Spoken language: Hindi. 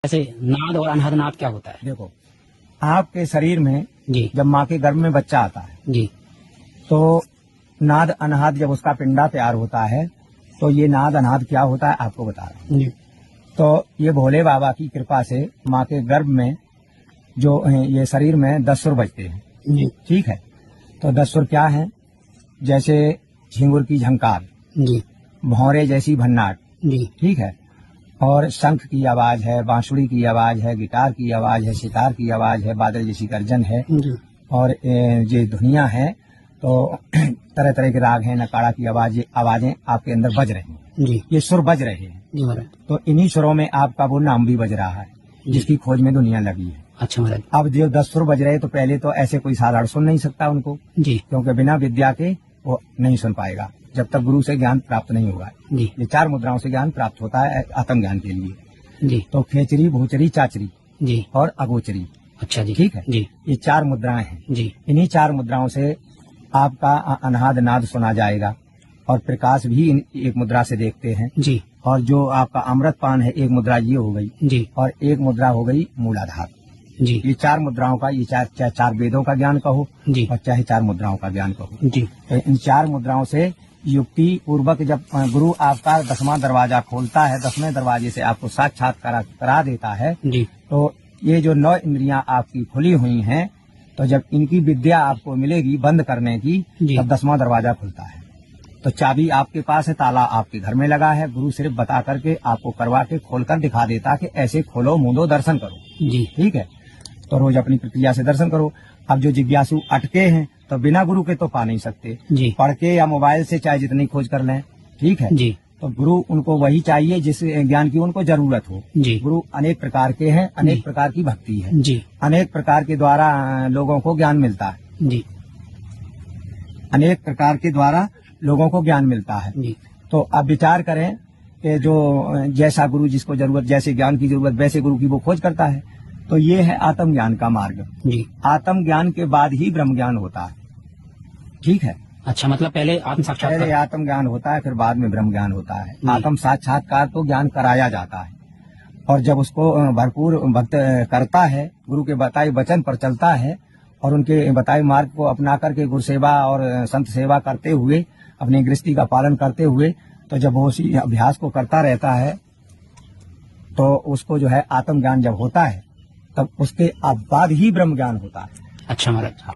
ऐसे नाद और अनाहद नाद क्या होता है? देखो, आपके शरीर में जी जब माँ के गर्भ में बच्चा आता है जी तो नाद अनाहद जब उसका पिंडा तैयार होता है तो ये नाद अनाहद क्या होता है आपको बता रहा हूँ। जी तो ये भोले बाबा की कृपा से माँ के गर्भ में जो ये शरीर में 10 सुर बजते हैं। जी ठीक है, तो 10 सुर क्या है? जैसे झिंगुर की झंकार, जी भौरे जैसी भन्नाट, जी ठीक है, और शंख की आवाज है, बांसुरी की आवाज है, गिटार की आवाज है, सितार की आवाज है, बादल जैसी गर्जन है, जी और ये धुनिया है। तो तरह तरह के राग हैं, नकाड़ा की आवाजें आपके अंदर बज रही हैं, जी ये सुर बज रहे हैं। जी महाराज। तो इन्हीं सुरों में आपका वो नाम भी बज रहा है जिसकी खोज में दुनिया लगी है। अच्छा महाराज। अब जो 10 सुर बज रहे तो पहले तो ऐसे कोई साधारण सुन नहीं सकता उनको, जी क्योंकि बिना विद्या के वो नहीं सुन पाएगा जब तक गुरु से ज्ञान प्राप्त नहीं होगा। जी ये 4 मुद्राओं से ज्ञान प्राप्त होता है आत्म ज्ञान के लिए। जी तो खेचरी, भूचरी, चाचरी जी और अगोचरी, अच्छा जी ठीक है, जी ये 4 मुद्राएं हैं। जी इन्हीं 4 मुद्राओं से आपका अनाहद नाद सुना जाएगा, और प्रकाश भी एक मुद्रा से देखते हैं। जी और जो आपका अमृत पान है, एक मुद्रा ये हो गई, जी और एक मुद्रा हो गई मूलाधार। जी ये 4 मुद्राओं का, ये चाहे 4 वेदों का ज्ञान कहो जी और चाहे 4 मुद्राओं का ज्ञान कहो। जी तो इन 4 मुद्राओं से युक्ति पूर्वक जब गुरु आपका 10वां दरवाजा खोलता है, 10वें दरवाजे से आपको साक्षात करा देता है, जी तो ये जो 9 इंद्रियां आपकी खुली हुई हैं, तो जब इनकी विद्या आपको मिलेगी बंद करने की, जी। तब 10वां दरवाजा खुलता है। तो चाबी आपके पास है, ताला आपके घर में लगा है, गुरु सिर्फ बता करके आपको करवा के खोल कर दिखा देता कि ऐसे खोलो, मूंदो, दर्शन करो। जी ठीक है, तो रोज अपनी प्रक्रिया से दर्शन करो। अब जो जिज्ञासु अटके हैं तो बिना गुरु के तो पा नहीं सकते, जी पढ़ के या मोबाइल से चाहे जितनी खोज कर लें, ठीक है। जी तो गुरु उनको वही चाहिए जिस ज्ञान की उनको जरूरत हो। जी गुरु अनेक प्रकार के हैं, अनेक जी। प्रकार की भक्ति है, जी अनेक प्रकार के द्वारा लोगों को ज्ञान मिलता है, जी अनेक प्रकार के द्वारा लोगों को ज्ञान मिलता है। जी तो अब विचार करें कि जो जैसा गुरु जिसको जरूरत, जैसे ज्ञान की जरूरत वैसे गुरु की वो खोज करता है। तो ये है आत्म ज्ञान का मार्ग। जी आत्म ज्ञान के बाद ही ब्रह्म ज्ञान होता है, ठीक है। अच्छा, मतलब पहले आत्म पहले साक्षात्कार। आत्म ज्ञान होता है, फिर बाद में ब्रह्म ज्ञान होता है। जी। आत्म साक्षात्कार तो ज्ञान कराया जाता है, और जब उसको भरपूर भक्त करता है, गुरु के बताए वचन पर चलता है और उनके बताए मार्ग को अपना करके गुरु सेवा और संत सेवा करते हुए, अपनी गृहस्थी का पालन करते हुए, तो जब वो उसी अभ्यास को करता रहता है तो उसको जो है आत्म ज्ञान जब होता है, तब उसके बाद ही ब्रह्म ज्ञान होता है। अच्छा महाराज।